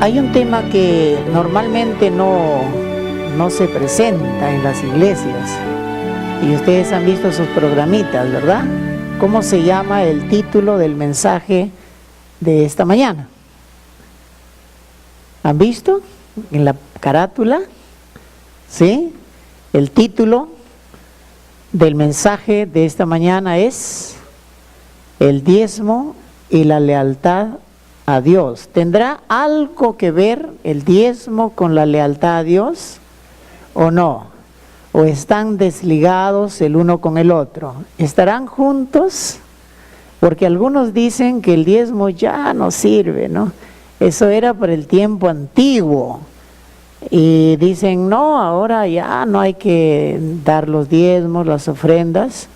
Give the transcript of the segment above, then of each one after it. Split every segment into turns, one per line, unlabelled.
Hay un tema que normalmente no se presenta en las iglesias, y ustedes han visto sus programitas, ¿verdad? ¿Cómo se llama el título del mensaje de esta mañana? ¿Han visto? En la carátula, ¿sí? El título del mensaje de esta mañana es el diezmo y la lealtad a Dios. ¿Tendrá algo que ver el diezmo con la lealtad a Dios o no? ¿O están desligados el uno con el otro? ¿Estarán juntos? Porque algunos dicen que el diezmo ya no sirve, ¿no? Eso era para el tiempo antiguo. Y dicen, no, ahora ya no hay que dar los diezmos, las ofrendas.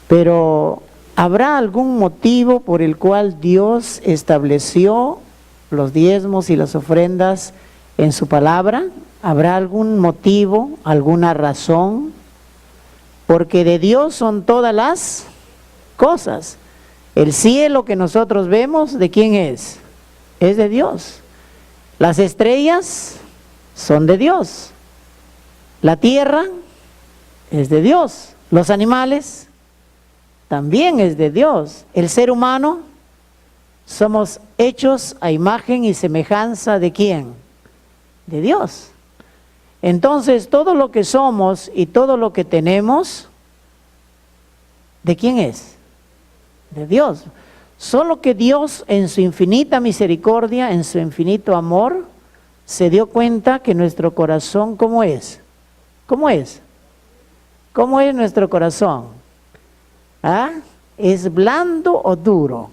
Pero ¿habrá algún motivo por el cual Dios estableció los diezmos y las ofrendas en su palabra? ¿Habrá algún motivo, alguna razón? Porque de Dios son todas las cosas. El cielo que nosotros vemos, ¿de quién es? Es de Dios. Las estrellas son de Dios. La tierra es de Dios. Los animales también es de Dios. El ser humano, somos hechos a imagen y semejanza ¿de quién? De Dios. Entonces, todo lo que somos y todo lo que tenemos, ¿de quién es? De Dios. Solo que Dios, en su infinita misericordia, en su infinito amor, se dio cuenta que nuestro corazón, ¿cómo es? ¿Cómo es? ¿Cómo es nuestro corazón? ¿Ah? ¿Es blando o duro?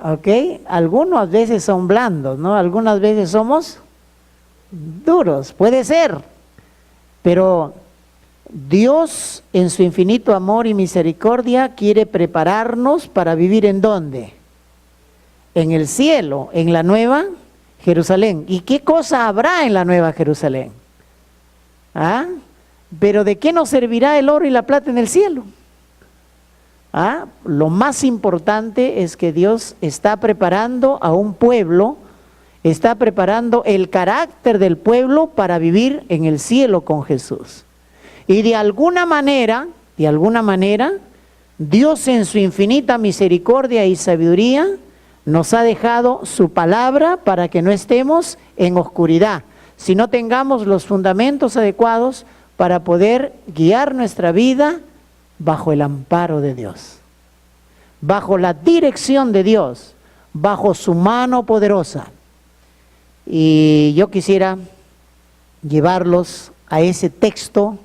¿Ok? Algunas veces son blandos, ¿no? Algunas veces somos duros, puede ser. Pero Dios, en su infinito amor y misericordia, quiere prepararnos para vivir ¿en dónde? En el cielo, en la nueva Jerusalén. ¿Y qué cosa habrá en la nueva Jerusalén? ¿Ah? ¿Pero de qué nos servirá el oro y la plata en el cielo? ¿Ah? Lo más importante es que Dios está preparando a un pueblo, está preparando el carácter del pueblo para vivir en el cielo con Jesús. Y de alguna manera, Dios en su infinita misericordia y sabiduría nos ha dejado su palabra para que no estemos en oscuridad, sino tengamos los fundamentos adecuados para poder guiar nuestra vida bajo el amparo de Dios, bajo la dirección de Dios, bajo su mano poderosa. Y yo quisiera llevarlos a ese texto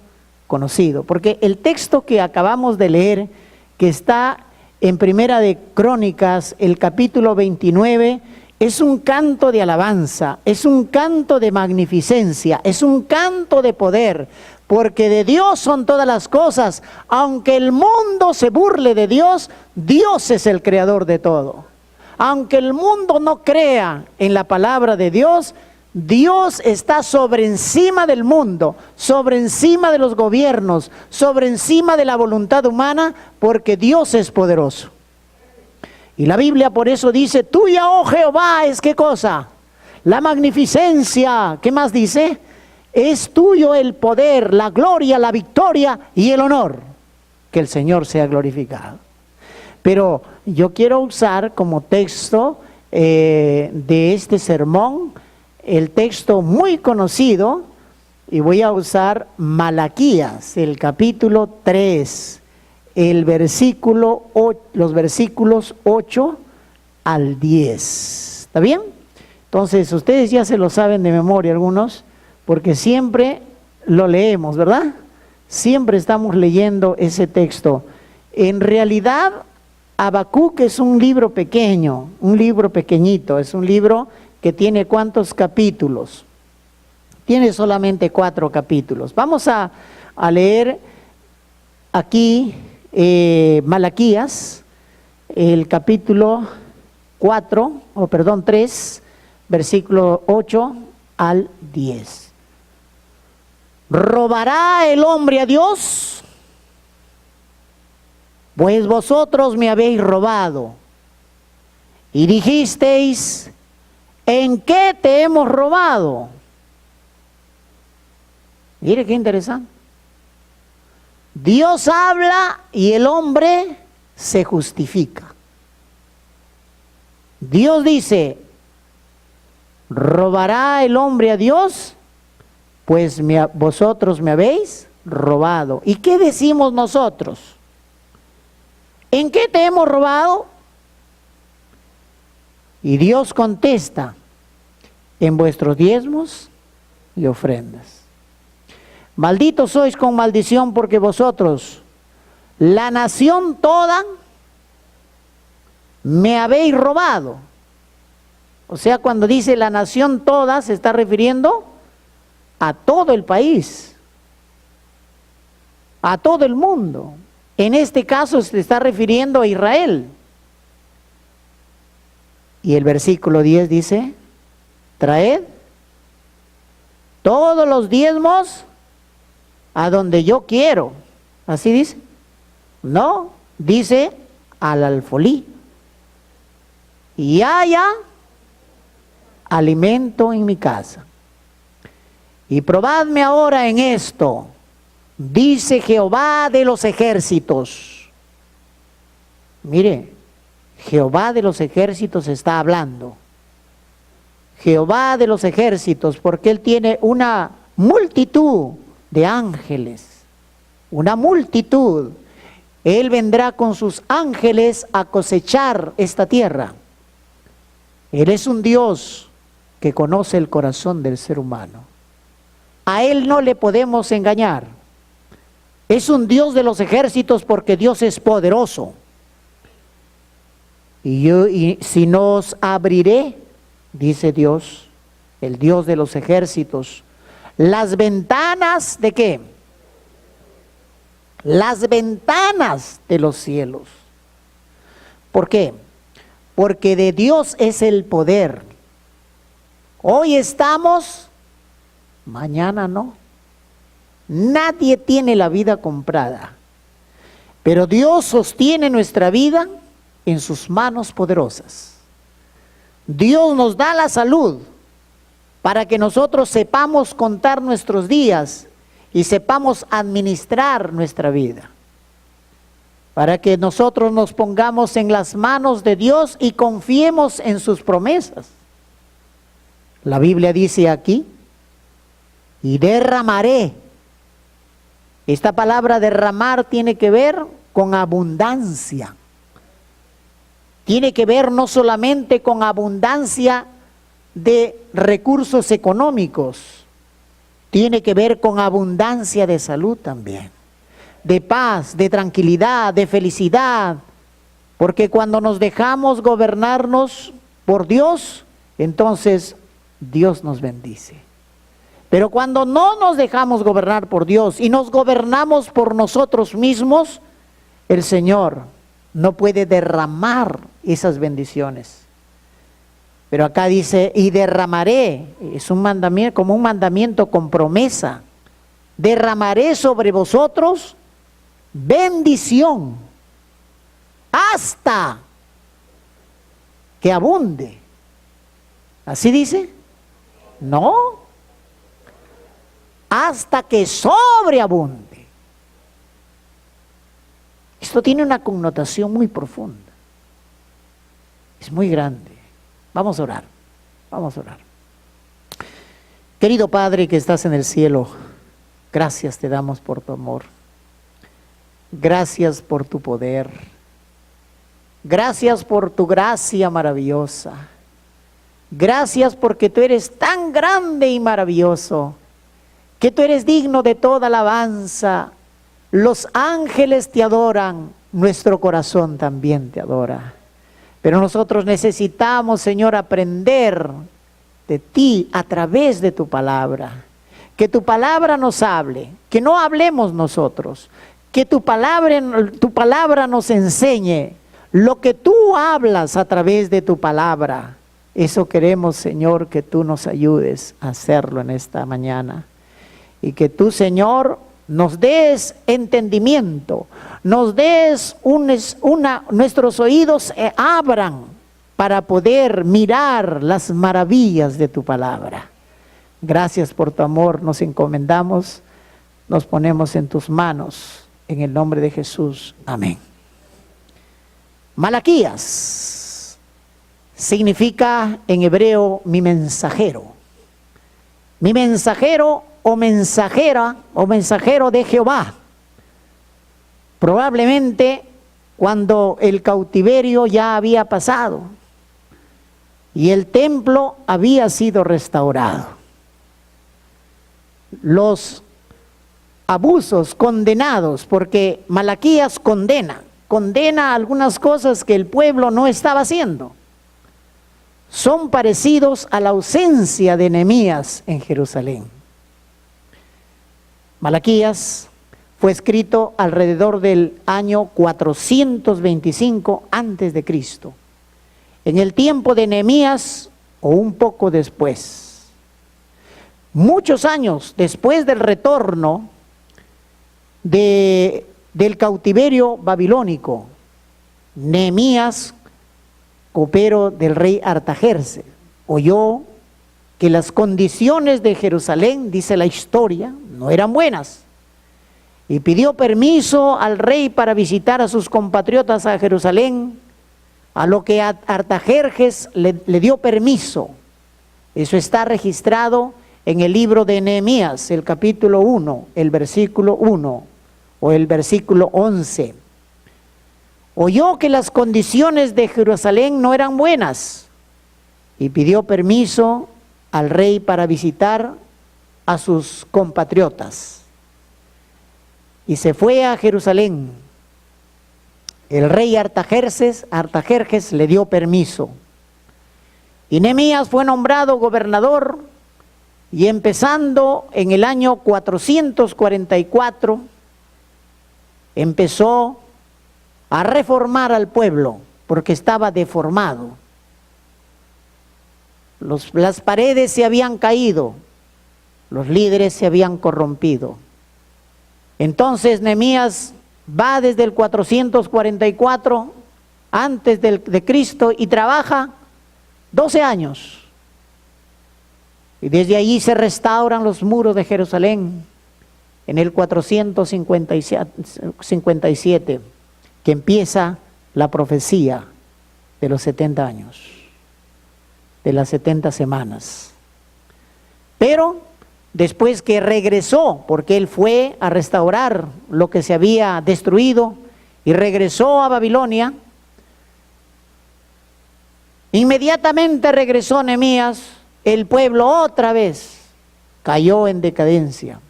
conocido, porque el texto que acabamos de leer, que está en Primera de Crónicas, el capítulo 29, es un canto de alabanza, es un canto de magnificencia, es un canto de poder, porque de Dios son todas las cosas. Aunque el mundo se burle de Dios, Dios es el creador de todo. Aunque el mundo no crea en la palabra de Dios, Dios está sobre encima del mundo, sobre encima de los gobiernos, sobre encima de la voluntad humana, porque Dios es poderoso. Y la Biblia por eso dice, tuya, oh Jehová, es ¿qué cosa? La magnificencia. ¿Qué más dice? Es tuyo el poder, la gloria, la victoria y el honor. Que el Señor sea glorificado. Pero yo quiero usar como texto de este sermón el texto muy conocido, y voy a usar Malaquías, el capítulo 3, los versículos 8 al 10. ¿Está bien? Entonces, ustedes ya se lo saben de memoria algunos, porque siempre lo leemos, ¿verdad? Siempre estamos leyendo ese texto. En realidad, Habacuc es un libro pequeño, un libro pequeñito, es un libro que tiene ¿cuántos capítulos? Tiene solamente 4 capítulos. Vamos a leer aquí Malaquías, el capítulo 3, versículo 8 al 10. ¿Robará el hombre a Dios? Pues vosotros me habéis robado. Y dijisteis, ¿En qué te hemos robado? Mire qué interesante. Dios habla y el hombre se justifica. Dios dice, ¿robará el hombre a Dios? Pues vosotros me habéis robado. ¿Y qué decimos nosotros? ¿En qué te hemos robado? Y Dios contesta, en vuestros diezmos y ofrendas. Malditos sois con maldición porque vosotros, la nación toda, me habéis robado. O sea, cuando dice la nación toda, se está refiriendo a todo el país, a todo el mundo. En este caso se está refiriendo a Israel. Y el versículo 10 dice, traed todos los diezmos a donde yo quiero. ¿Así dice? No, dice al alfolí. Y haya alimento en mi casa. Y probadme ahora en esto, dice Jehová de los ejércitos. Mire, Jehová de los ejércitos está hablando. Jehová de los ejércitos, porque Él tiene una multitud de ángeles, una multitud. Él vendrá con sus ángeles a cosechar esta tierra. Él es un Dios que conoce el corazón del ser humano. A Él no le podemos engañar. Es un Dios de los ejércitos porque Dios es poderoso. Y si no os abriré, dice Dios, el Dios de los ejércitos, las ventanas ¿de qué? Las ventanas de los cielos. ¿Por qué? Porque de Dios es el poder. Hoy estamos, mañana no. Nadie tiene la vida comprada, pero Dios sostiene nuestra vida en sus manos poderosas. Dios nos da la salud para que nosotros sepamos contar nuestros días y sepamos administrar nuestra vida, para que nosotros nos pongamos en las manos de Dios y confiemos en sus promesas. La Biblia dice aquí, y derramaré. Esta palabra derramar tiene que ver con abundancia. Tiene que ver no solamente con abundancia de recursos económicos, tiene que ver con abundancia de salud también, de paz, de tranquilidad, de felicidad, porque cuando nos dejamos gobernarnos por Dios, entonces Dios nos bendice. Pero cuando no nos dejamos gobernar por Dios y nos gobernamos por nosotros mismos, el Señor no puede derramar esas bendiciones. Pero acá dice, y derramaré, es un mandamiento, como un mandamiento con promesa, derramaré sobre vosotros bendición hasta que abunde. ¿Así dice? No, hasta que sobreabunde. Esto tiene una connotación muy profunda, es muy grande. Vamos a orar, vamos a orar. Querido Padre que estás en el cielo, gracias te damos por tu amor, gracias por tu poder, gracias por tu gracia maravillosa, gracias porque tú eres tan grande y maravilloso, que tú eres digno de toda alabanza. Los ángeles te adoran, nuestro corazón también te adora. Pero nosotros necesitamos, Señor, aprender de ti a través de tu palabra. Que tu palabra nos hable, que no hablemos nosotros. Que tu palabra nos enseñe lo que tú hablas a través de tu palabra. Eso queremos, Señor, que tú nos ayudes a hacerlo en esta mañana. Y que tú, Señor, nos des entendimiento, nos des nuestros oídos abran para poder mirar las maravillas de tu palabra. Gracias por tu amor, nos encomendamos, nos ponemos en tus manos, en el nombre de Jesús. Amén. Malaquías significa en hebreo mi mensajero. Mi mensajero o mensajera o mensajero de Jehová. Probablemente cuando el cautiverio ya había pasado y el templo había sido restaurado. Los abusos condenados, porque Malaquías condena algunas cosas que el pueblo no estaba haciendo, son parecidos a la ausencia de Nehemías en Jerusalén. Malaquías fue escrito alrededor del año 425 antes de Cristo, en el tiempo de Nehemías o un poco después. Muchos años después del retorno del cautiverio babilónico, Nehemías, copero del rey Artajerjes, oyó que las condiciones de Jerusalén, dice la historia, no eran buenas, y pidió permiso al rey para visitar a sus compatriotas a Jerusalén, a lo que Artajerjes le dio permiso. Eso está registrado en el libro de Nehemías, el capítulo 1, el versículo 1 o el versículo 11. Oyó que las condiciones de Jerusalén no eran buenas y pidió permiso al rey para visitar a sus compatriotas. Y se fue a Jerusalén. El rey Artajerjes le dio permiso. Y Nehemías fue nombrado gobernador, y empezando en el año 444, empezó a reformar al pueblo, porque estaba deformado. Las paredes se habían caído, los líderes se habían corrompido. Entonces Nehemías va desde el 444 antes de Cristo y trabaja 12 años. Y desde allí se restauran los muros de Jerusalén en el 457, que empieza la profecía de los 70 años, de las 70 semanas. Pero después que regresó, porque él fue a restaurar lo que se había destruido y regresó a Babilonia, inmediatamente regresó Nehemías, el pueblo otra vez cayó en decadencia.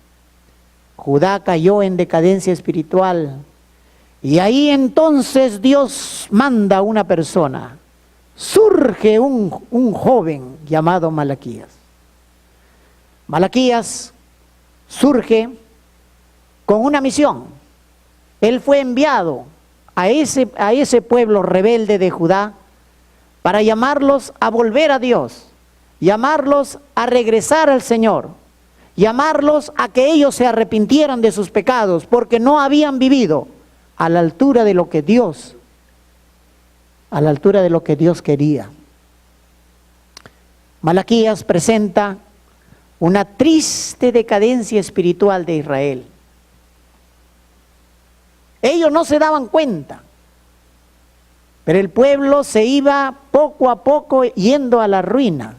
Judá cayó en decadencia espiritual. Y ahí entonces Dios manda a una persona. Surge un joven llamado Malaquías. Malaquías surge con una misión. Él fue enviado a ese pueblo rebelde de Judá para llamarlos a volver a Dios, llamarlos a regresar al Señor, llamarlos a que ellos se arrepintieran de sus pecados, porque no habían vivido a la altura de lo que Dios quería. Malaquías presenta una triste decadencia espiritual de Israel. Ellos no se daban cuenta, pero el pueblo se iba poco a poco yendo a la ruina.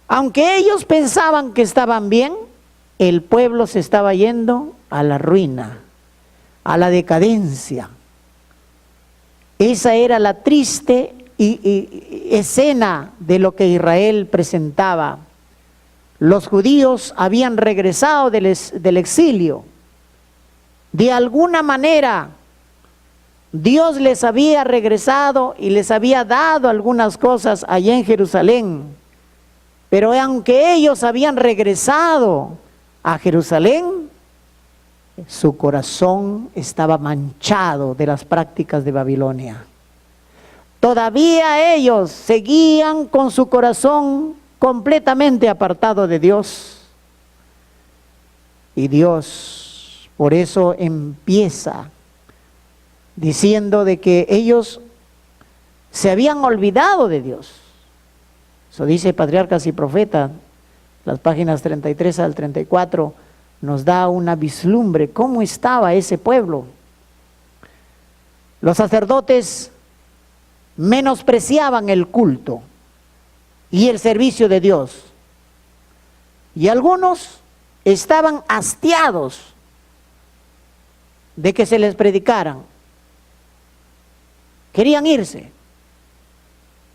Aunque ellos pensaban que estaban bien, el pueblo se estaba yendo a la ruina, a la decadencia. Esa era la triste escena de lo que Israel presentaba. Los judíos habían regresado del exilio. De alguna manera, Dios les había regresado y les había dado algunas cosas allá en Jerusalén. Pero aunque ellos habían regresado a Jerusalén, su corazón estaba manchado de las prácticas de Babilonia. Todavía ellos seguían con su corazón completamente apartado de Dios. Y Dios por eso empieza diciendo de que ellos Se habían olvidado de Dios. Eso dice Patriarcas y Profetas, las páginas 33 al 34, nos da una vislumbre cómo estaba ese pueblo. Los sacerdotes menospreciaban el culto y el servicio de Dios. Y algunos estaban hastiados de que se les predicaran. Querían irse.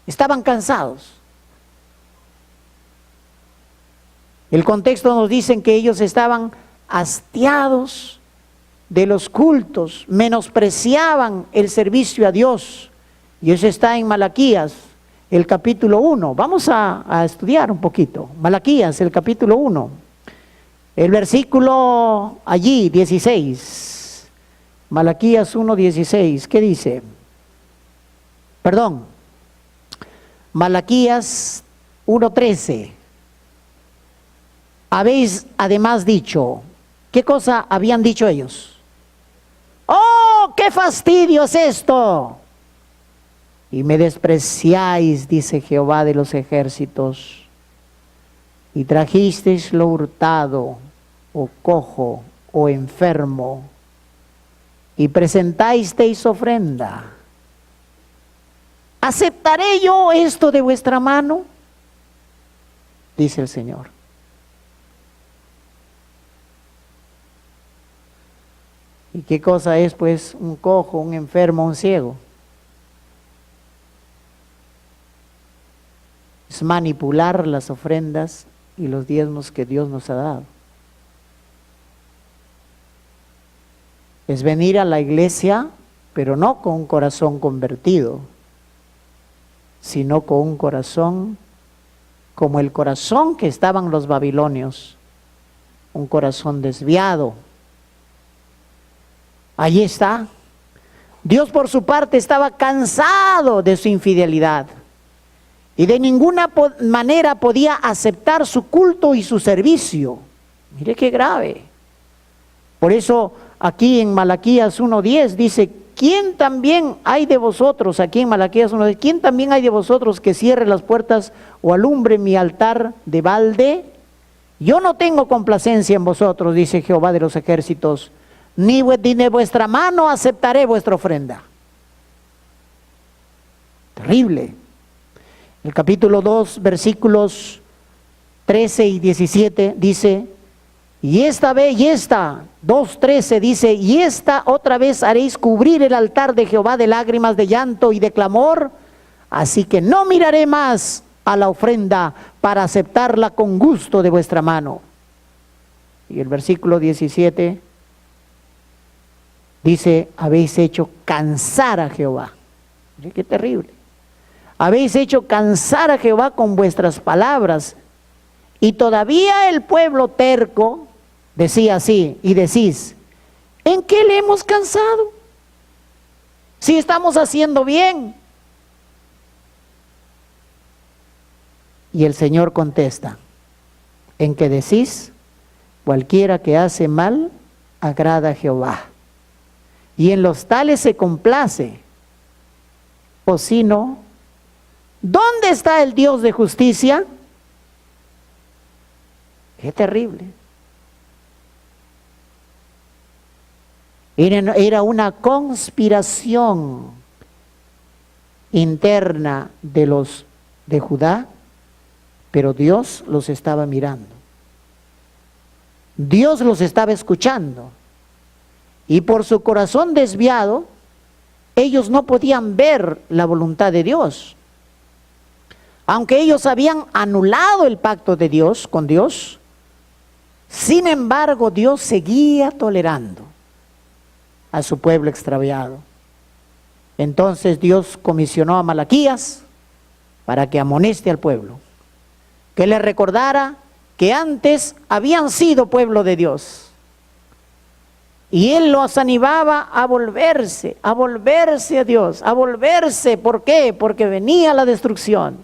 Estaban cansados. El contexto nos dice que ellos estaban hastiados de los cultos, menospreciaban el servicio a Dios. Y eso está en Malaquías, el capítulo 1. Vamos a estudiar un poquito. Malaquías, el capítulo 1. El versículo allí, 16. Malaquías 1:16. ¿Qué dice? Perdón. Malaquías 1:13. Habéis además dicho, ¿qué cosa habían dicho ellos? ¡Oh, qué fastidio es esto! Y me despreciáis, dice Jehová de los ejércitos, y trajisteis lo hurtado, o cojo, o enfermo, y presentasteis ofrenda. ¿Aceptaré yo esto de vuestra mano? Dice el Señor. ¿Y qué cosa es pues un cojo, un enfermo, un ciego? Es manipular las ofrendas y los diezmos que Dios nos ha dado. Es venir a la iglesia, pero no con un corazón convertido, sino con un corazón como el corazón que estaban los babilonios, un corazón desviado. Allí está. Dios por su parte estaba cansado de su infidelidad y de ninguna manera podía aceptar su culto y su servicio. Mire qué grave. Por eso aquí en Malaquías 1:10 dice, ¿quién también hay de vosotros, aquí en Malaquías 1:10, quién también hay de vosotros que cierre las puertas o alumbre mi altar de balde? Yo no tengo complacencia en vosotros, dice Jehová de los ejércitos, ni de vuestra mano aceptaré vuestra ofrenda. Terrible. El capítulo 2, versículos 13 y 17 dice, y esta vez, 2:13 dice, y esta otra vez haréis cubrir el altar de Jehová de lágrimas, de llanto y de clamor, así que no miraré más a la ofrenda para aceptarla con gusto de vuestra mano. Y el versículo 17 dice, habéis hecho cansar a Jehová. Mire qué terrible. Habéis hecho cansar a Jehová con vuestras palabras, y todavía el pueblo terco decía así, y decís, ¿en qué le hemos cansado? Si estamos haciendo bien. Y el Señor contesta, en que decís, cualquiera que hace mal, agrada a Jehová, y en los tales se complace. O si no, ¿dónde está el Dios de justicia? Qué terrible. Era una conspiración interna de los de Judá, pero Dios los estaba mirando. Dios los estaba escuchando. Y por su corazón desviado, ellos no podían ver la voluntad de Dios. Aunque ellos habían anulado el pacto de Dios con Dios, sin embargo Dios seguía tolerando a su pueblo extraviado. Entonces Dios comisionó a Malaquías para que amoneste al pueblo, que le recordara que antes habían sido pueblo de Dios. Y él los animaba a volverse a Dios, a volverse. ¿Por qué? Porque venía la destrucción.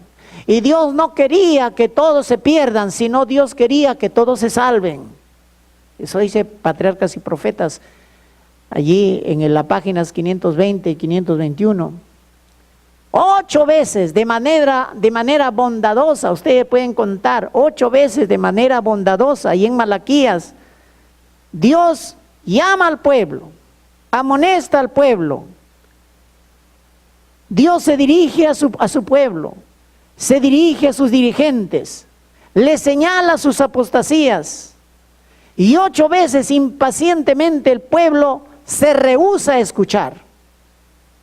Y Dios no quería que todos se pierdan, sino Dios quería que todos se salven. Eso dice Patriarcas y Profetas, allí en las páginas 520 y 521. 8 veces de manera bondadosa. Ustedes pueden contar 8 veces de manera bondadosa. Y en Malaquías, Dios llama al pueblo, amonesta al pueblo. Dios se dirige a su pueblo, se dirige a sus dirigentes, le señala sus apostasías. Y 8 veces impacientemente el pueblo se rehúsa a escuchar.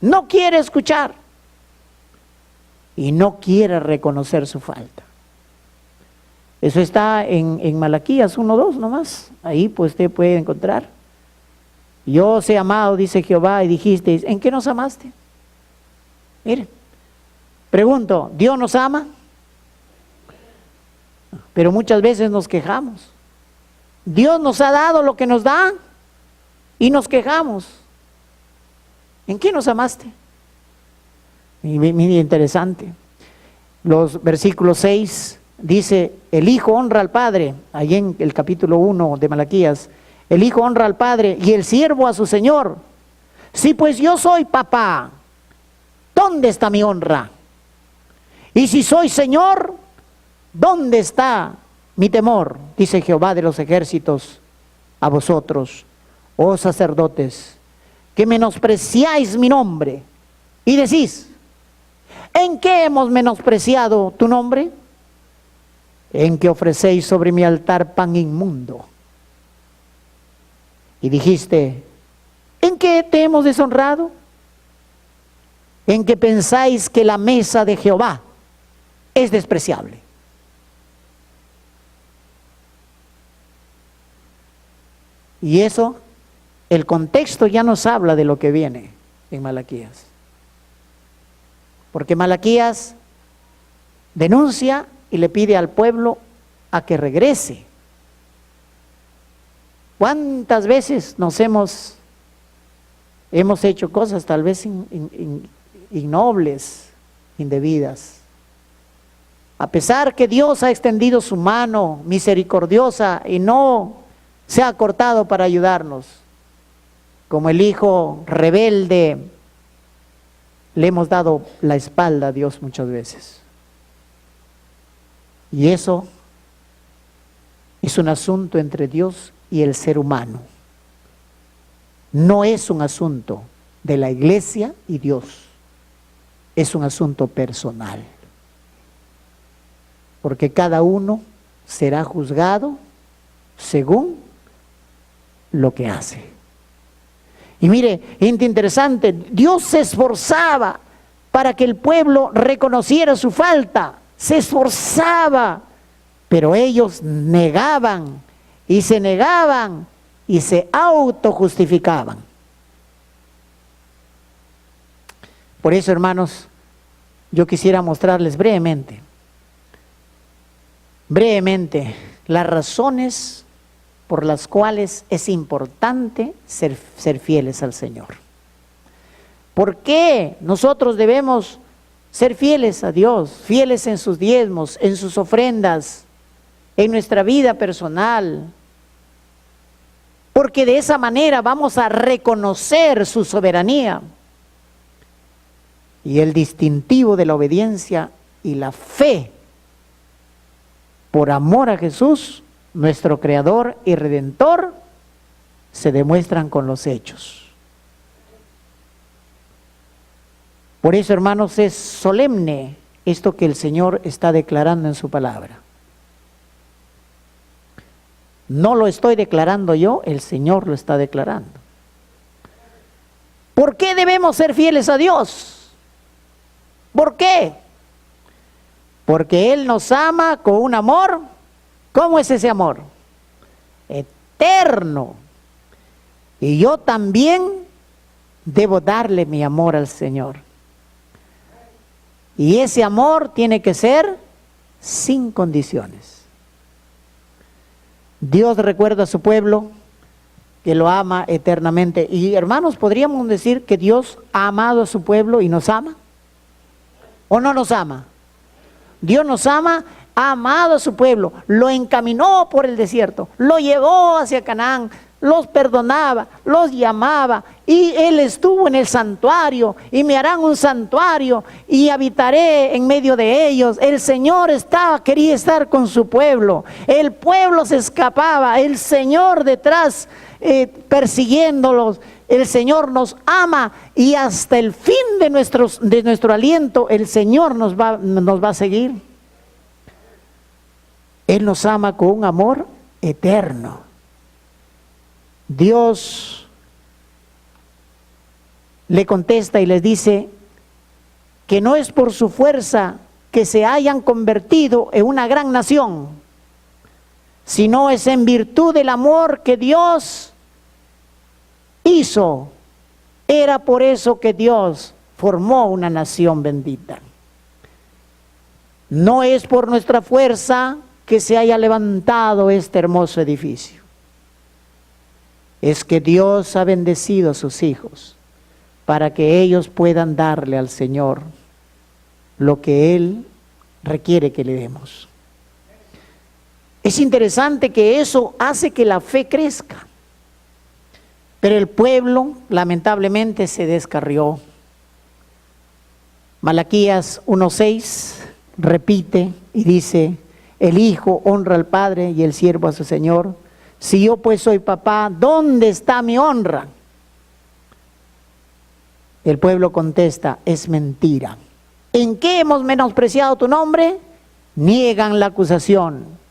No quiere escuchar. Y no quiere reconocer su falta. Eso está en Malaquías 1:2 nomás. Ahí pues usted puede encontrar. Yo os he amado, dice Jehová, y dijisteis, ¿en qué nos amaste? Miren, pregunto, ¿Dios nos ama? Pero muchas veces nos quejamos. Dios nos ha dado lo que nos da y nos quejamos. ¿En qué nos amaste? Muy interesante. Los versículos 6 dice, el hijo honra al padre, allí en el capítulo 1 de Malaquías, el hijo honra al padre y el siervo a su señor. Si pues yo soy papá, ¿dónde está mi honra? Y si soy señor, ¿dónde está mi temor? Dice Jehová de los ejércitos a vosotros, oh sacerdotes, que menospreciáis mi nombre y decís, ¿en qué hemos menospreciado tu nombre? En que ofrecéis sobre mi altar pan inmundo. Y dijiste, ¿en qué te hemos deshonrado? En que pensáis que la mesa de Jehová es despreciable. Y eso, el contexto ya nos habla de lo que viene en Malaquías. Porque Malaquías denuncia y le pide al pueblo a que regrese. ¿Cuántas veces nos hemos hecho cosas tal vez innobles, indebidas? A pesar que Dios ha extendido su mano misericordiosa y no se ha cortado para ayudarnos, como el hijo rebelde, le hemos dado la espalda a Dios muchas veces. Y eso es un asunto entre Dios y el ser humano. No es un asunto de la iglesia y Dios. Es un asunto personal. Porque cada uno será juzgado según lo que hace. Y mire, gente interesante, Dios se esforzaba para que el pueblo reconociera su falta, se esforzaba, pero ellos negaban y se autojustificaban. Por eso, hermanos, yo quisiera mostrarles brevemente las razones por las cuales es importante ser fieles al Señor. ¿Por qué nosotros debemos ser fieles a Dios, fieles en sus diezmos, en sus ofrendas, en nuestra vida personal? Porque de esa manera vamos a reconocer su soberanía. Y el distintivo de la obediencia y la fe por amor a Jesús, nuestro Creador y Redentor, se demuestran con los hechos. Por eso, hermanos, es solemne esto que el Señor está declarando en su palabra. No lo estoy declarando yo, el Señor lo está declarando. ¿Por qué debemos ser fieles a Dios? ¿Por qué? Porque Él nos ama con un amor. ¿Cómo es ese amor? Eterno. Y yo también debo darle mi amor al Señor. Y ese amor tiene que ser sin condiciones. Dios recuerda a su pueblo que lo ama eternamente. Y hermanos, ¿podríamos decir que Dios ha amado a su pueblo y nos ama? ¿O no nos ama? Dios nos ama ha amado a su pueblo, lo encaminó por el desierto, lo llevó hacia Canaán, los perdonaba, los llamaba, y Él estuvo en el santuario, y me harán un santuario, y habitaré en medio de ellos. El Señor quería estar con su pueblo, el pueblo se escapaba, el Señor detrás persiguiéndolos. El Señor nos ama, y hasta el fin de nuestro aliento, el Señor nos va a seguir. Él nos ama con un amor eterno. Dios le contesta y les dice que no es por su fuerza que se hayan convertido en una gran nación, sino es en virtud del amor que Dios hizo. Era por eso que Dios formó una nación bendita. No es por nuestra fuerza que se haya levantado este hermoso edificio. Es que Dios ha bendecido a sus hijos para que ellos puedan darle al Señor lo que Él requiere que le demos. Es interesante que eso hace que la fe crezca. Pero el pueblo lamentablemente se descarrió. Malaquías 1:6 repite y dice: el hijo honra al padre y el siervo a su señor. Si yo pues soy papá, ¿dónde está mi honra? El pueblo contesta: es mentira. ¿En qué hemos menospreciado tu nombre? Niegan la acusación.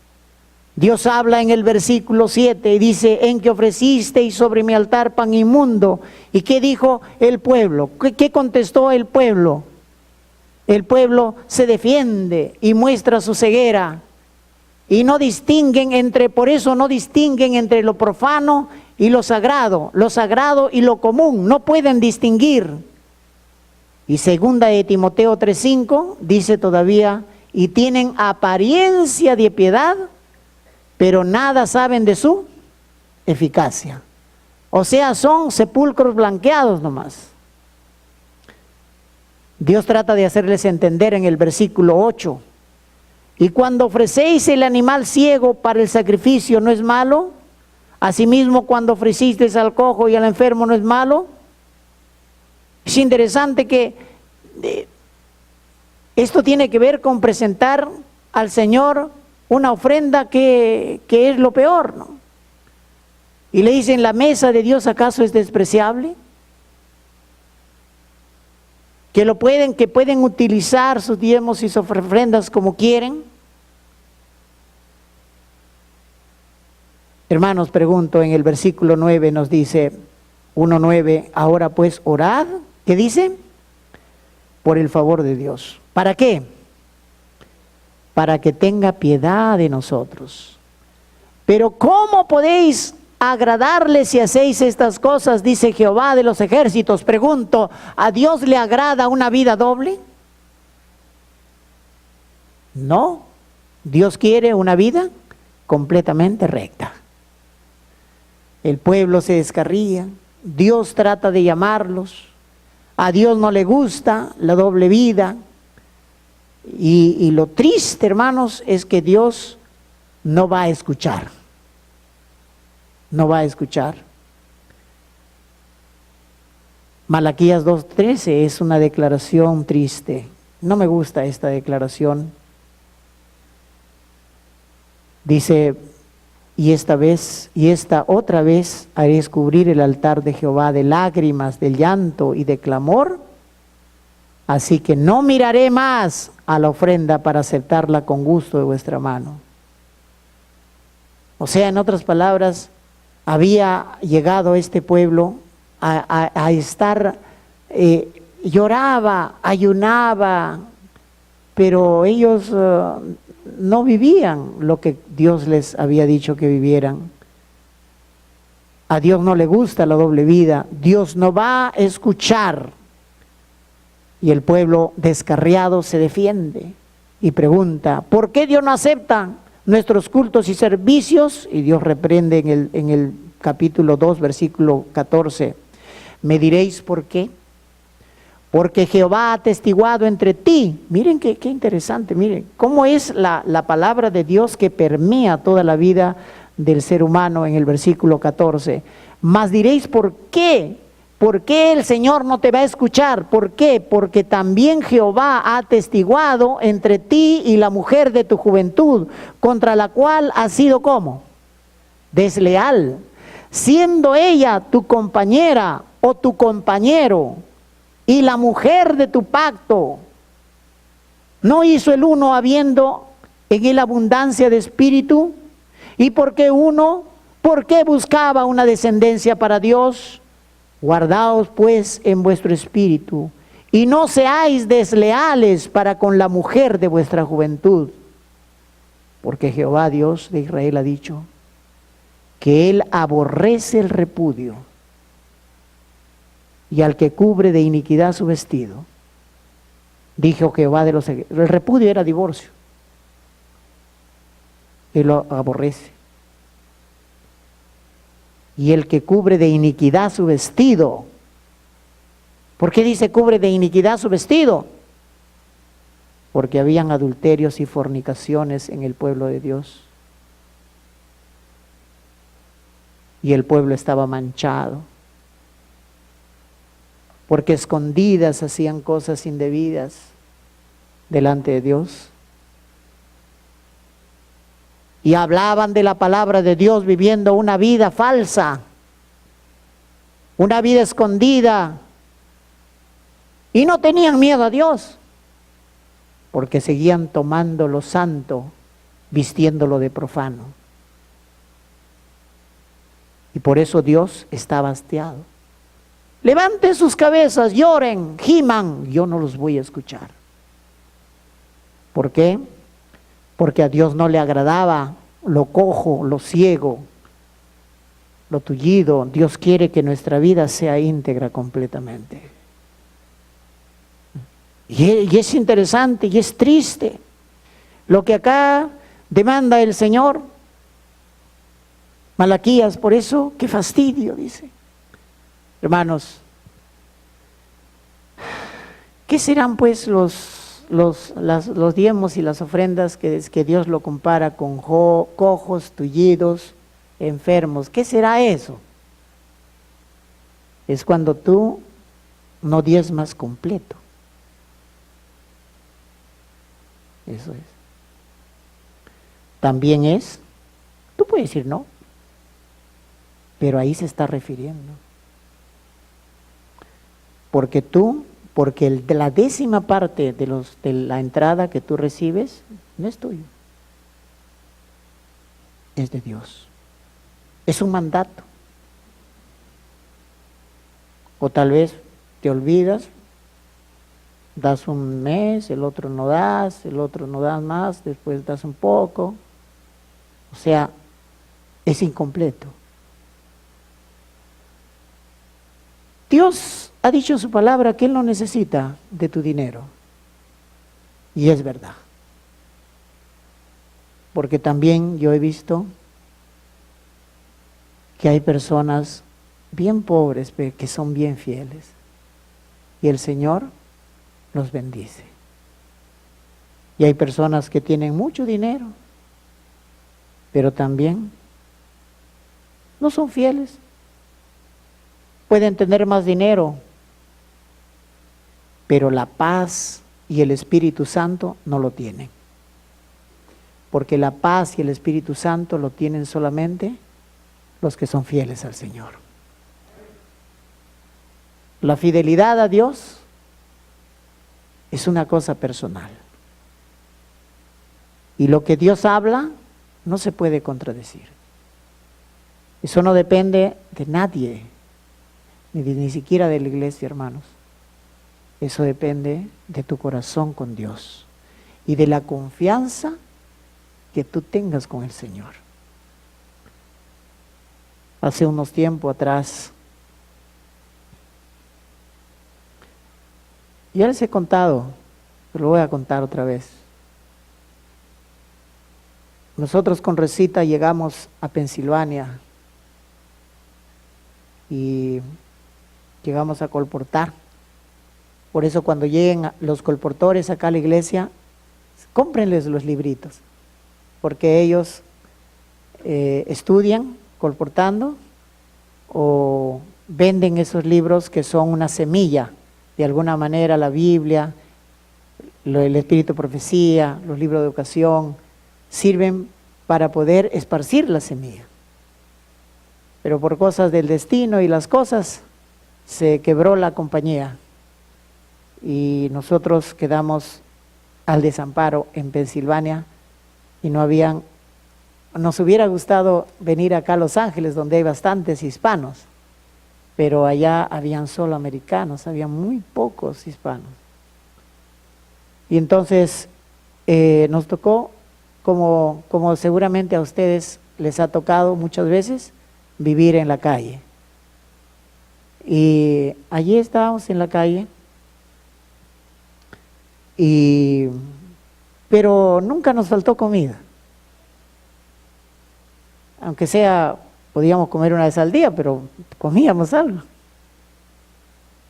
Dios habla en el versículo 7 y dice: en que ofrecisteis sobre mi altar pan inmundo. ¿Y qué dijo el pueblo? ¿Qué contestó el pueblo? El pueblo se defiende y muestra su ceguera. Y no distinguen por eso no distinguen entre lo profano y lo sagrado y lo común, no pueden distinguir. Y segunda de Timoteo 3:5 dice todavía: y tienen apariencia de piedad, pero nada saben de su eficacia. O sea, son sepulcros blanqueados nomás. Dios trata de hacerles entender en el versículo 8: y cuando ofrecéis el animal ciego para el sacrificio, ¿no es malo? Asimismo, cuando ofrecisteis al cojo y al enfermo, ¿no es malo? Es interesante que esto tiene que ver con presentar al Señor una ofrenda que es lo peor, ¿no? Y le dicen: ¿la mesa de Dios acaso es despreciable? Que pueden utilizar sus diezmos y sus ofrendas como quieren. Hermanos, pregunto, en el versículo 9 nos dice 1:9: ahora pues orad, ¿qué dice? Por el favor de Dios. ¿Para qué? Para que tenga piedad de nosotros. Pero ¿cómo podéis agradarle si hacéis estas cosas? Dice Jehová de los ejércitos. Pregunto, ¿a Dios le agrada una vida doble? No, Dios quiere una vida completamente recta. El pueblo se descarría, Dios trata de llamarlos, a Dios no le gusta la doble vida, y lo triste, hermanos, es que Dios no va a escuchar. No va a escuchar. Malaquías 2:13 es una declaración triste. No me gusta esta declaración. Dice: y esta otra vez haréis cubrir el altar de Jehová de lágrimas, de llanto y de clamor. Así que no miraré más a la ofrenda para aceptarla con gusto de vuestra mano. O sea, en otras palabras, había llegado este pueblo a estar, lloraba, ayunaba, pero ellos no vivían lo que Dios les había dicho que vivieran. A Dios no le gusta la doble vida, Dios no va a escuchar. Y el pueblo descarriado se defiende y pregunta: ¿por qué Dios no acepta nuestros cultos y servicios? Y Dios reprende en el capítulo 2, versículo 14: ¿me diréis por qué? Porque Jehová ha atestiguado entre ti. Miren qué interesante, miren cómo es la palabra de Dios que permea toda la vida del ser humano en el versículo 14. Mas diréis, ¿por qué? ¿Por qué el Señor no te va a escuchar? ¿Por qué? Porque también Jehová ha atestiguado entre ti y la mujer de tu juventud, contra la cual has sido ¿cómo? Desleal, siendo ella tu compañera o tu compañero, y la mujer de tu pacto. ¿No hizo el uno habiendo en él abundancia de espíritu? ¿Y por qué uno? ¿Por qué buscaba una descendencia para Dios? Guardaos pues en vuestro espíritu, y no seáis desleales para con la mujer de vuestra juventud, porque Jehová Dios de Israel ha dicho que Él aborrece el repudio, y al que cubre de iniquidad su vestido. Dijo Jehová de los ejércitos. El repudio era divorcio. Él lo aborrece. Y el que cubre de iniquidad su vestido. ¿Por qué dice cubre de iniquidad su vestido? Porque habían adulterios y fornicaciones en el pueblo de Dios. Y el pueblo estaba manchado. Porque escondidas hacían cosas indebidas delante de Dios. Y hablaban de la palabra de Dios viviendo una vida falsa, una vida escondida. Y no tenían miedo a Dios, porque seguían tomando lo santo, vistiéndolo de profano. Y por eso Dios estaba hastiado. Levanten sus cabezas, lloren, giman, yo no los voy a escuchar. ¿Por qué? Porque a Dios no le agradaba lo cojo, lo ciego, lo tullido. Dios quiere que nuestra vida sea íntegra completamente. Y es interesante y es triste lo que acá demanda el Señor. Malaquías, por eso, qué fastidio, dice. Hermanos, ¿qué serán pues los diezmos y las ofrendas que Dios lo compara con cojos, tullidos, enfermos? ¿Qué será eso? Es cuando tú no diezmas completo. Eso es. También es, tú puedes decir no, pero ahí se está refiriendo. Porque la 10ª parte de la entrada que tú recibes no es tuyo, es de Dios. Es un mandato. O tal vez te olvidas, das un mes, el otro no das más, después das un poco. O sea, es incompleto. Dios ha dicho en su palabra que Él no necesita de tu dinero. Y es verdad. Porque también yo he visto que hay personas bien pobres, que son bien fieles. Y el Señor los bendice. Y hay personas que tienen mucho dinero, pero también no son fieles. Pueden tener más dinero, pero la paz y el Espíritu Santo no lo tienen. Porque la paz y el Espíritu Santo lo tienen solamente los que son fieles al Señor. La fidelidad a Dios es una cosa personal. Y lo que Dios habla no se puede contradecir. Eso no depende de nadie, ni siquiera de la iglesia, hermanos. Eso depende de tu corazón con Dios y de la confianza que tú tengas con el Señor. Hace unos tiempos atrás, ya les he contado, pero lo voy a contar otra vez. Nosotros con Recita llegamos a Pensilvania y llegamos a Colportar. Por eso cuando lleguen los colportores acá a la iglesia, cómprenles los libritos, porque ellos estudian colportando o venden esos libros que son una semilla, de alguna manera la Biblia, el Espíritu de Profecía, los libros de educación, sirven para poder esparcir la semilla. Pero por cosas del destino y las cosas, se quebró la compañía y nosotros quedamos al desamparo en Pensilvania y nos hubiera gustado venir acá a Los Ángeles, donde hay bastantes hispanos, pero allá habían solo americanos, había muy pocos hispanos. Y entonces nos tocó, como seguramente a ustedes les ha tocado muchas veces, vivir en la calle. Y allí estábamos en la calle, pero nunca nos faltó comida. Aunque sea, podíamos comer una vez al día, pero comíamos algo.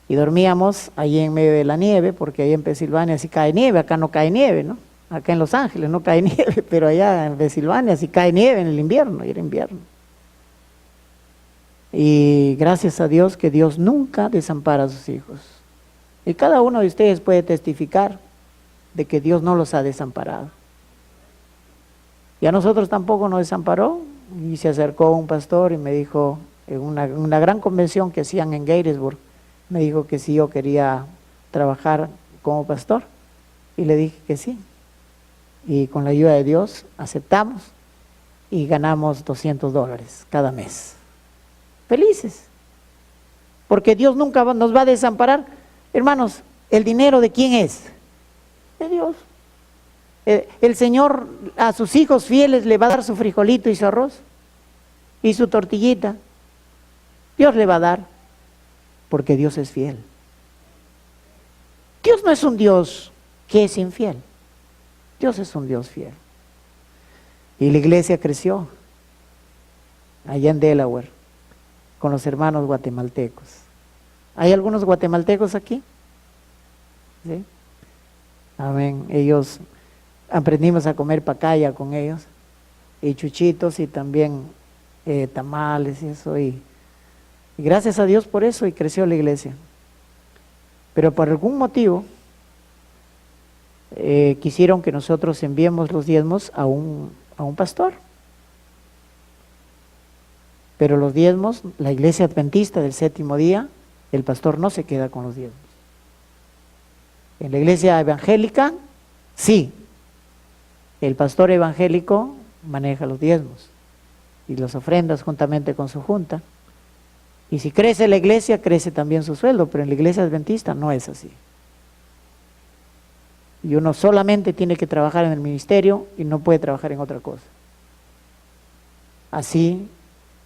Y dormíamos allí en medio de la nieve, porque ahí en Pensilvania sí cae nieve, acá no cae nieve, ¿no? Acá en Los Ángeles no cae nieve, pero allá en Pensilvania sí cae nieve en el invierno, y era invierno. Y gracias a Dios que Dios nunca desampara a sus hijos. Y cada uno de ustedes puede testificar de que Dios no los ha desamparado. Y a nosotros tampoco nos desamparó. Y se acercó un pastor y me dijo, en una gran convención que hacían en Gettysburg, me dijo que si yo quería trabajar como pastor. Y le dije que sí. Y con la ayuda de Dios aceptamos y ganamos $200 cada mes. Felices. Porque Dios nunca nos va a desamparar. Hermanos, ¿el dinero de quién es? De Dios. El Señor a sus hijos fieles le va a dar su frijolito y su arroz y su tortillita. Dios le va a dar, porque Dios es fiel. Dios no es un Dios que es infiel. Dios es un Dios fiel. Y la iglesia creció allá en Delaware con los hermanos guatemaltecos. ¿Hay algunos guatemaltecos aquí? ¿Sí? Amén. Ellos aprendimos a comer pacaya con ellos, y chuchitos, y también tamales y eso, y gracias a Dios por eso, y creció la iglesia. Pero por algún motivo quisieron que nosotros enviemos los diezmos a un pastor. Pero los diezmos, la iglesia adventista del séptimo día, el pastor no se queda con los diezmos. En la iglesia evangélica, sí, el pastor evangélico maneja los diezmos y las ofrendas juntamente con su junta. Y si crece la iglesia, crece también su sueldo, pero en la iglesia adventista no es así. Y uno solamente tiene que trabajar en el ministerio y no puede trabajar en otra cosa. Así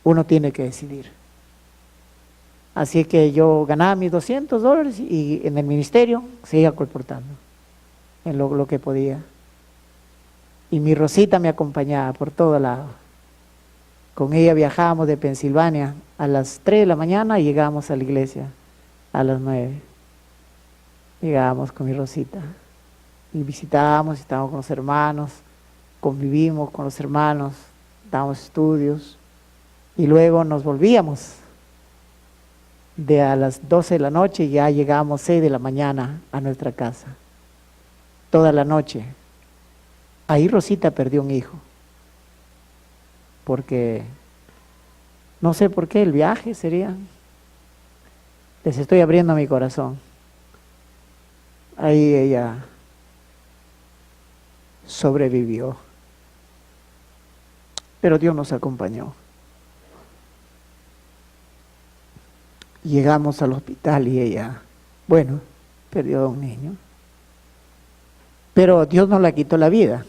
uno tiene que decidir. Así que yo ganaba mis $200 y en el ministerio seguía colportando en lo que podía. Y mi Rosita me acompañaba por todo lado. Con ella viajábamos de Pensilvania a las 3 de la mañana y llegábamos a la iglesia a las 9. Llegábamos con mi Rosita y visitábamos, estábamos con los hermanos, convivimos con los hermanos, dábamos estudios y luego nos volvíamos de a las 12 de la noche y ya llegábamos 6 de la mañana a nuestra casa. Toda la noche. Ahí Rosita perdió un hijo, porque no sé por qué el viaje sería. Les estoy abriendo mi corazón. Ahí ella sobrevivió, pero Dios nos acompañó. Llegamos al hospital y ella, bueno, perdió a un niño, pero Dios no la quitó la vida.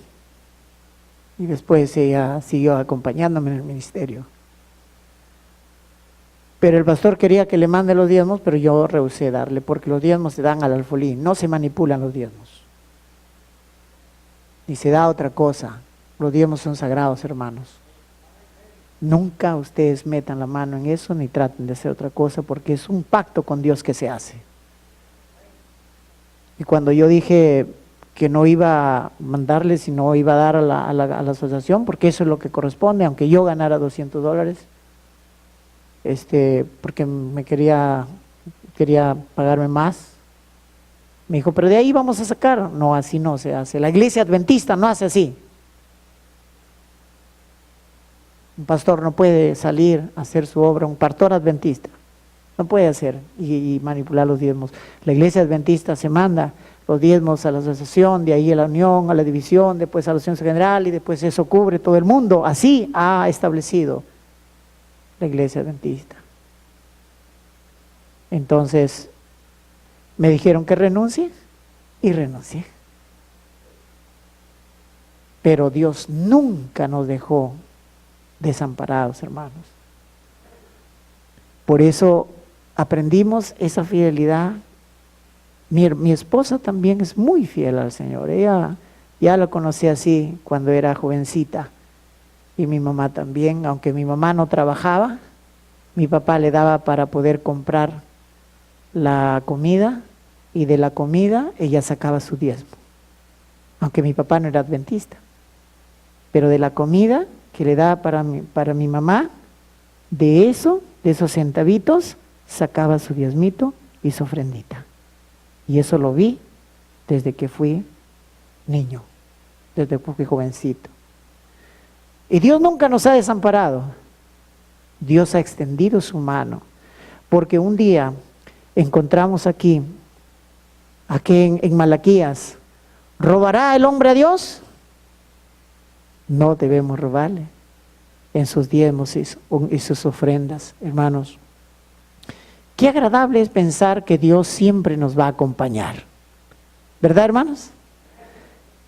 Y después ella siguió acompañándome en el ministerio. Pero el pastor quería que le mande los diezmos, pero yo rehusé darle, porque los diezmos se dan al alfolí, no se manipulan los diezmos. Ni se da otra cosa. Los diezmos son sagrados, hermanos. Nunca ustedes metan la mano en eso, ni traten de hacer otra cosa, porque es un pacto con Dios que se hace. Y cuando yo dije que no iba a mandarle, sino iba a dar a la asociación, porque eso es lo que corresponde, aunque yo ganara $200, porque me quería pagarme más. Me dijo, pero de ahí vamos a sacar. No, así no se hace. La iglesia adventista no hace así. Un pastor no puede salir a hacer su obra, un pastor adventista no puede hacer y manipular los diezmos. La iglesia adventista se manda los diezmos a la asociación, de ahí a la unión, a la división, después a la asociación general, y después eso cubre todo el mundo. Así ha establecido la iglesia adventista. Entonces me dijeron que renuncie y renuncié. Pero Dios nunca nos dejó desamparados, hermanos. Por eso aprendimos esa fidelidad. Mi esposa también es muy fiel al Señor. Ella ya la conocí así cuando era jovencita. Y mi mamá también, aunque mi mamá no trabajaba, mi papá le daba para poder comprar la comida, y de la comida ella sacaba su diezmo. Aunque mi papá no era adventista. Pero de la comida que le daba para mi mamá, de esos centavitos, sacaba su diezmito y su ofrendita. Y eso lo vi desde que fui niño, desde que fui jovencito. Y Dios nunca nos ha desamparado. Dios ha extendido su mano. Porque un día encontramos aquí en Malaquías, ¿robará el hombre a Dios? No debemos robarle en sus diezmos y sus ofrendas, hermanos. Qué agradable es pensar que Dios siempre nos va a acompañar. ¿Verdad, hermanos?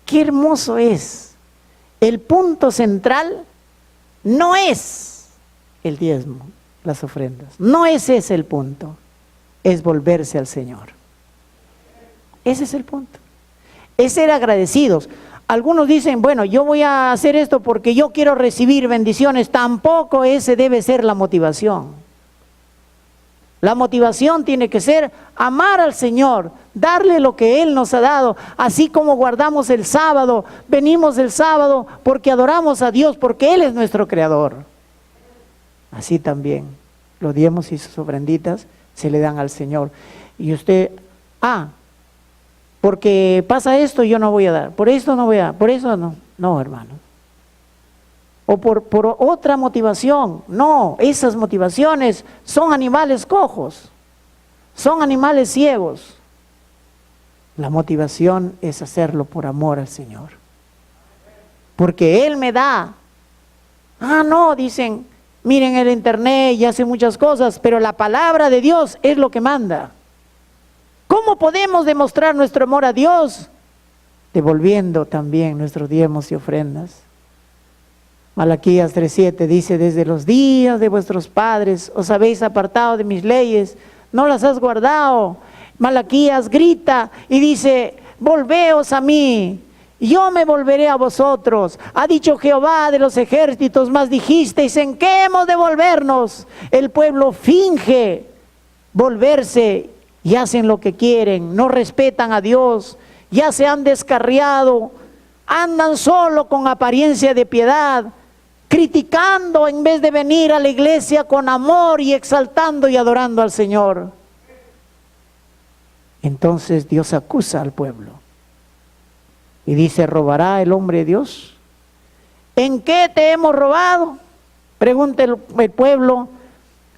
Qué hermoso es. El punto central no es el diezmo, las ofrendas. No es ese el punto. Es volverse al Señor. Ese es el punto. Es ser agradecidos. Algunos dicen, bueno, yo voy a hacer esto porque yo quiero recibir bendiciones. Tampoco ese debe ser la motivación. La motivación tiene que ser amar al Señor, darle lo que Él nos ha dado, así como guardamos el sábado, venimos el sábado porque adoramos a Dios, porque Él es nuestro creador. Así también, los diezmos y sus ofrenditas se le dan al Señor. Y usted, porque pasa esto yo no voy a dar, por esto no voy a dar, por eso no, hermano. O por otra motivación. No, esas motivaciones son animales cojos, son animales ciegos. La motivación es hacerlo por amor al Señor. Porque Él me da. No, dicen, miren el internet y hacen muchas cosas, pero la palabra de Dios es lo que manda. ¿Cómo podemos demostrar nuestro amor a Dios? Devolviendo también nuestros diezmos y ofrendas. Malaquías 3:7 dice, desde los días de vuestros padres os habéis apartado de mis leyes, no las has guardado. Malaquías grita y dice, volveos a mí, yo me volveré a vosotros. Ha dicho Jehová de los ejércitos, mas dijisteis, ¿en qué hemos de volvernos? El pueblo finge volverse y hacen lo que quieren, no respetan a Dios, ya se han descarriado, andan solo con apariencia de piedad, criticando en vez de venir a la iglesia con amor y exaltando y adorando al Señor. Entonces Dios acusa al pueblo y dice, ¿robará el hombre a Dios? ¿En qué te hemos robado? Pregunta el pueblo,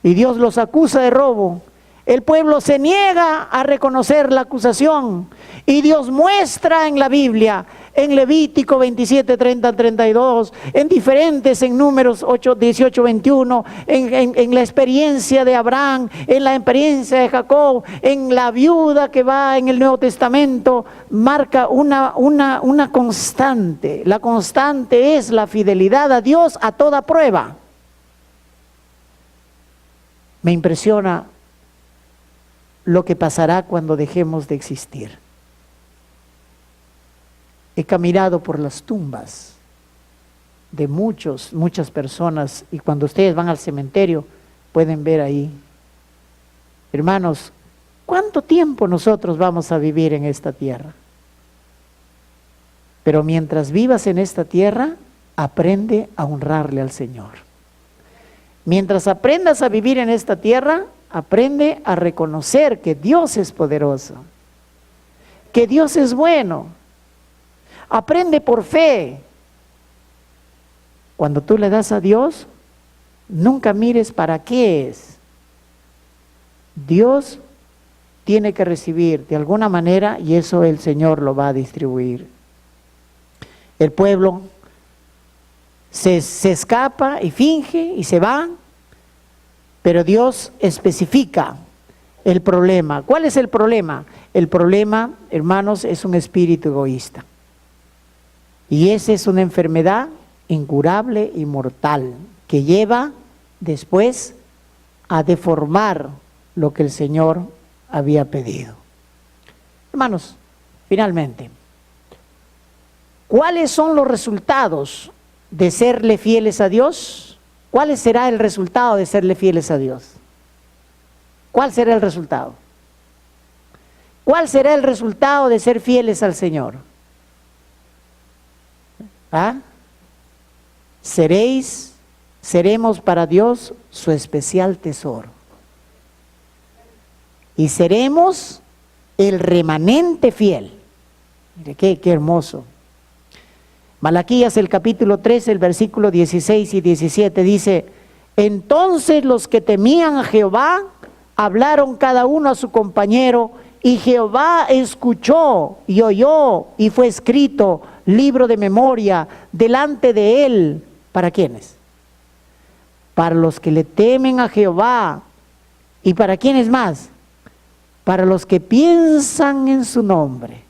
y Dios los acusa de robo. El pueblo se niega a reconocer la acusación y Dios muestra en la Biblia, en Levítico 27, 30, 32, en diferentes, en Números 8, 18, 21, en la experiencia de Abraham, en la experiencia de Jacob, en la viuda que va en el Nuevo Testamento, marca una constante. La constante es la fidelidad a Dios a toda prueba. Me impresiona lo que pasará cuando dejemos de existir. He caminado por las tumbas de muchas personas, y cuando ustedes van al cementerio pueden ver ahí, hermanos, ¿Cuánto tiempo nosotros vamos a vivir en esta tierra? Pero mientras vivas en esta tierra, aprende a honrarle al Señor. Mientras aprendas a vivir en esta tierra, aprende a reconocer que Dios es poderoso, que Dios es bueno. Aprende por fe. Cuando tú le das a Dios, nunca mires para qué es. Dios tiene que recibir de alguna manera y eso el Señor lo va a distribuir. El pueblo se escapa y finge y se va, pero Dios especifica el problema. ¿Cuál es el problema? El problema, hermanos, es un espíritu egoísta. Y esa es una enfermedad incurable y mortal que lleva después a deformar lo que el Señor había pedido. Hermanos, finalmente, ¿cuáles son los resultados de serle fieles a Dios? ¿Cuál será el resultado de serle fieles a Dios? ¿Cuál será el resultado? ¿Cuál será el resultado de ser fieles al Señor? ¿Ah? Seremos para Dios su especial tesoro. Y seremos el remanente fiel. Mire, qué hermoso. Malaquías, el capítulo 3, el versículo 16 y 17 dice: entonces los que temían a Jehová hablaron cada uno a su compañero, y Jehová escuchó y oyó, y fue escrito libro de memoria delante de él. ¿Para quiénes? Para los que le temen a Jehová. ¿Y para quiénes más? Para los que piensan en su nombre.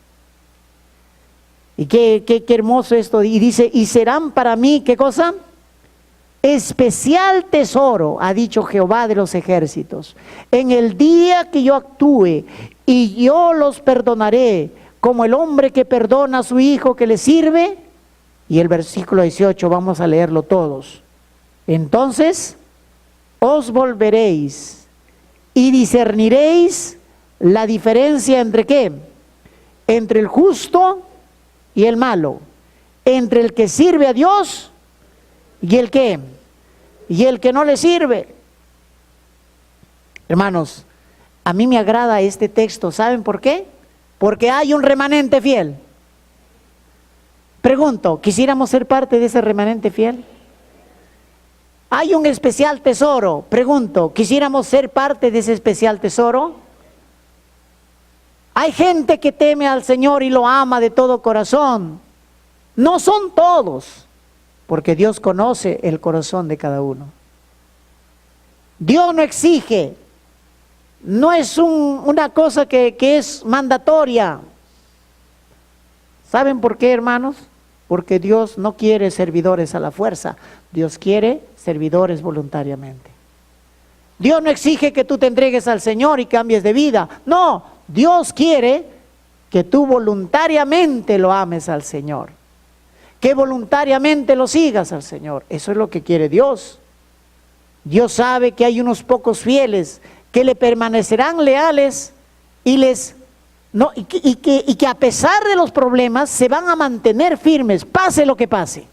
Y qué hermoso esto. Y dice, y serán para mí, ¿qué cosa? Especial tesoro, ha dicho Jehová de los ejércitos. En el día que yo actúe, y yo los perdonaré, como el hombre que perdona a su hijo que le sirve. Y el versículo 18, vamos a leerlo todos. Entonces, os volveréis y discerniréis la diferencia entre ¿qué? Entre el justo y el malo, entre el que sirve a Dios y el que no le sirve. Hermanos, a mí me agrada este texto. ¿Saben por qué? Porque hay un remanente fiel. Pregunto, ¿quisiéramos ser parte de ese remanente fiel? Hay un especial tesoro. Pregunto, ¿quisiéramos ser parte de ese especial tesoro? Hay gente que teme al Señor y lo ama de todo corazón. No son todos, porque Dios conoce el corazón de cada uno. Dios no exige, no es una cosa que es mandatoria. ¿Saben por qué, hermanos? Porque Dios no quiere servidores a la fuerza, Dios quiere servidores voluntariamente. Dios no exige que tú te entregues al Señor y cambies de vida, no, Dios quiere que tú voluntariamente lo ames al Señor, que voluntariamente lo sigas al Señor. Eso es lo que quiere Dios. Dios sabe que hay unos pocos fieles que le permanecerán leales y que a pesar de los problemas se van a mantener firmes, pase lo que pase.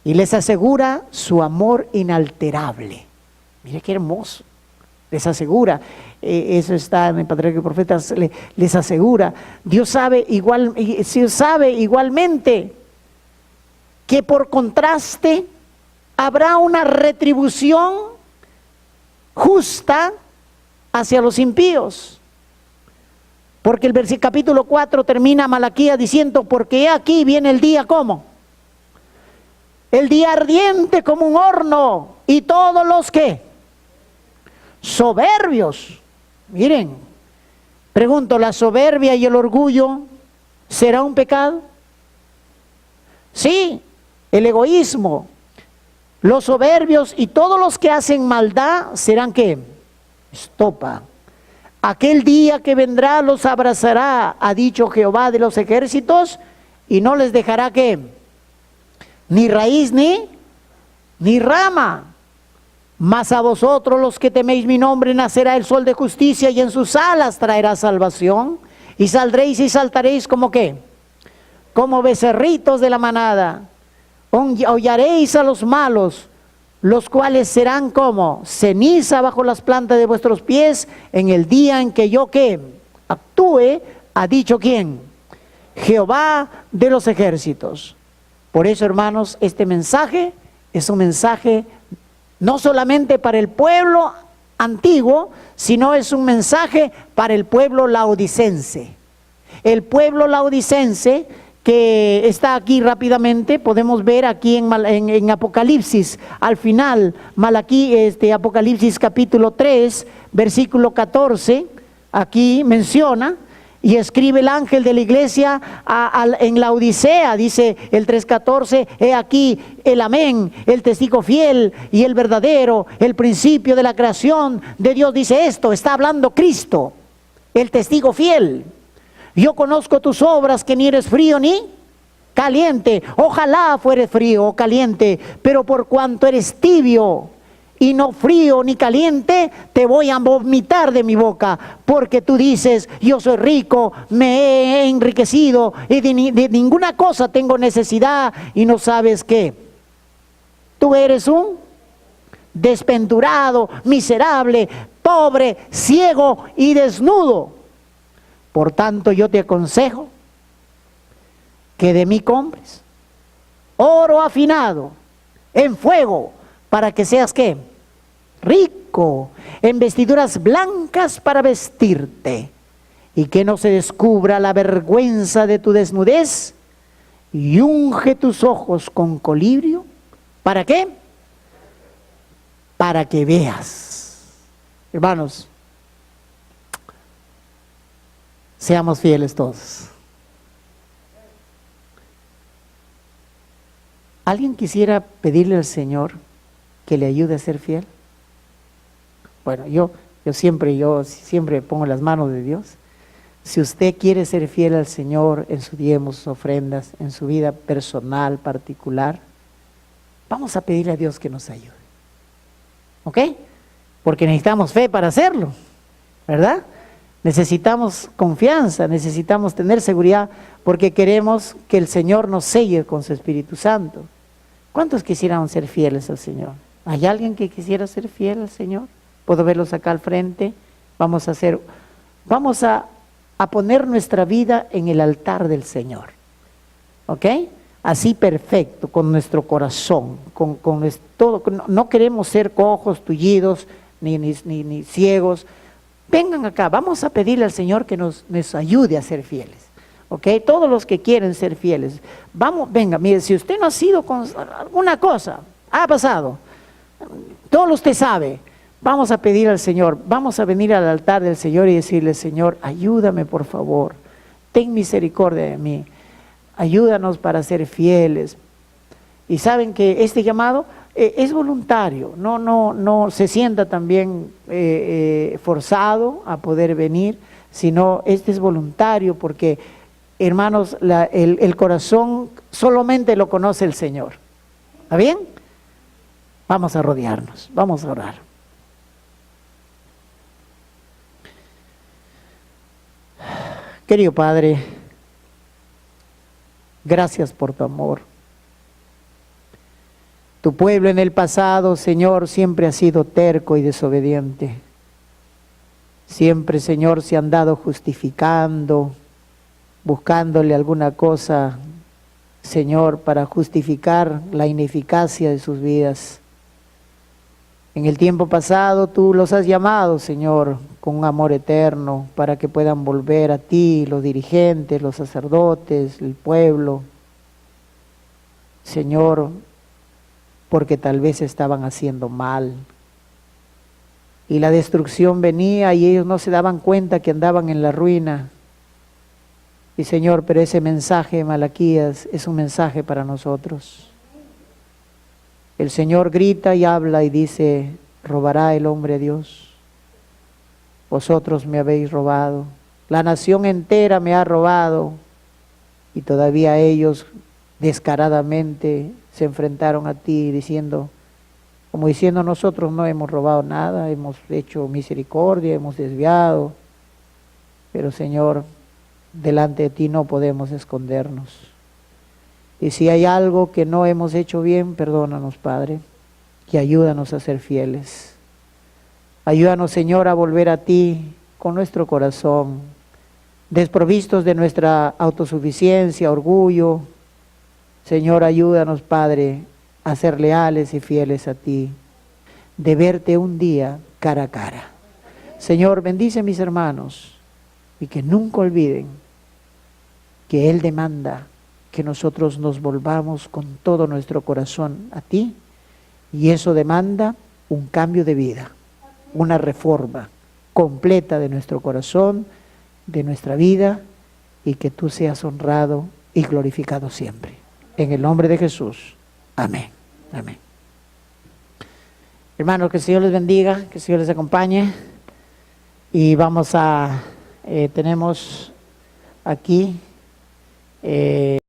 Y les asegura su amor inalterable. Mire qué hermoso. Les asegura, eso está en el Patriarca y Profetas, les asegura. Dios sabe igualmente que por contraste habrá una retribución justa hacia los impíos. Porque el capítulo 4 termina Malaquías diciendo, porque aquí viene el día, ¿cómo? El día ardiente como un horno, y todos los que soberbios. Miren, pregunto, ¿la soberbia y el orgullo será un pecado? Sí, el egoísmo, los soberbios y todos los que hacen maldad serán ¿qué? Estopa. Aquel día que vendrá los abrazará, ha dicho Jehová de los ejércitos, y no les dejará ¿qué? Ni raíz ni rama. Mas a vosotros los que teméis mi nombre nacerá el sol de justicia y en sus alas traerá salvación. Y saldréis y saltaréis como ¿qué? Como becerritos de la manada. Hollaréis a los malos, los cuales serán como ceniza bajo las plantas de vuestros pies en el día en que yo ¿qué? Actúe, ha dicho ¿quién? Jehová de los ejércitos. Por eso, hermanos, este mensaje es un mensaje no solamente para el pueblo antiguo, sino es un mensaje para el pueblo laodicense. El pueblo laodicense que está aquí rápidamente, podemos ver aquí en Apocalipsis, al final, Apocalipsis capítulo 3, versículo 14, aquí menciona, y escribe el ángel de la iglesia en la Odisea, dice el 3:14, he aquí el amén, el testigo fiel y el verdadero, el principio de la creación de Dios, dice esto, está hablando Cristo, el testigo fiel. Yo conozco tus obras, que ni eres frío ni caliente, ojalá fueres frío o caliente, pero por cuanto eres tibio y no frío ni caliente, te voy a vomitar de mi boca, porque tú dices, yo soy rico, me he enriquecido y de ninguna cosa tengo necesidad, y no sabes qué. Tú eres un desventurado, miserable, pobre, ciego y desnudo. Por tanto, yo te aconsejo que de mí compres oro afinado en fuego, para que seas ¿qué? Rico, en vestiduras blancas para vestirte, y que no se descubra la vergüenza de tu desnudez, y unge tus ojos con colibrio. ¿Para qué? Para que veas. Hermanos, seamos fieles todos. ¿Alguien quisiera pedirle al Señor que le ayude a ser fiel? Bueno, yo siempre pongo las manos de Dios. Si usted quiere ser fiel al Señor en sus diezmos, sus ofrendas, en su vida personal, particular, vamos a pedirle a Dios que nos ayude. ¿Ok? Porque necesitamos fe para hacerlo, ¿verdad? Necesitamos confianza, necesitamos tener seguridad, porque queremos que el Señor nos selle con su Espíritu Santo. ¿Cuántos quisieran ser fieles al Señor? ¿Hay alguien que quisiera ser fiel al Señor? ¿Puedo verlos acá al frente? Vamos a poner nuestra vida en el altar del Señor. ¿Ok? Así perfecto, con nuestro corazón, con todo. No queremos ser cojos, tullidos, ni ciegos. Vengan acá, vamos a pedirle al Señor que nos ayude a ser fieles. ¿Ok? Todos los que quieren ser fieles. Vamos, venga, mire, si usted no ha sido con alguna cosa, ha pasado, todo usted sabe, vamos a pedir al Señor, vamos a venir al altar del Señor y decirle, Señor, ayúdame por favor, ten misericordia de mí, ayúdanos para ser fieles. Y saben que este llamado es voluntario, no se sienta también forzado a poder venir, sino este es voluntario, porque hermanos, el corazón solamente lo conoce el Señor. ¿Está bien? Vamos a rodearnos, vamos a orar. Querido Padre, gracias por tu amor. Tu pueblo en el pasado, Señor, siempre ha sido terco y desobediente. Siempre, Señor, se han dado justificando, buscándole alguna cosa, Señor, para justificar la ineficacia de sus vidas. En el tiempo pasado tú los has llamado, Señor, con un amor eterno, para que puedan volver a ti, los dirigentes, los sacerdotes, el pueblo. Señor, porque tal vez estaban haciendo mal. Y la destrucción venía y ellos no se daban cuenta que andaban en la ruina. Y Señor, pero ese mensaje de Malaquías es un mensaje para nosotros. El Señor grita y habla y dice, ¿robará el hombre a Dios? Vosotros me habéis robado, la nación entera me ha robado, y todavía ellos descaradamente se enfrentaron a ti diciendo, como diciendo nosotros no hemos robado nada, hemos hecho misericordia, hemos desviado, pero Señor, delante de ti no podemos escondernos. Y si hay algo que no hemos hecho bien, perdónanos, Padre, y ayúdanos a ser fieles. Ayúdanos, Señor, a volver a ti con nuestro corazón, desprovistos de nuestra autosuficiencia, orgullo. Señor, ayúdanos, Padre, a ser leales y fieles a ti, de verte un día cara a cara. Señor, bendice a mis hermanos y que nunca olviden que Él demanda que nosotros nos volvamos con todo nuestro corazón a ti, y eso demanda un cambio de vida, una reforma completa de nuestro corazón, de nuestra vida, y que tú seas honrado y glorificado siempre. En el nombre de Jesús. Amén. Amén. Hermanos, que el Señor les bendiga, que el Señor les acompañe. Y vamos a, tenemos aquí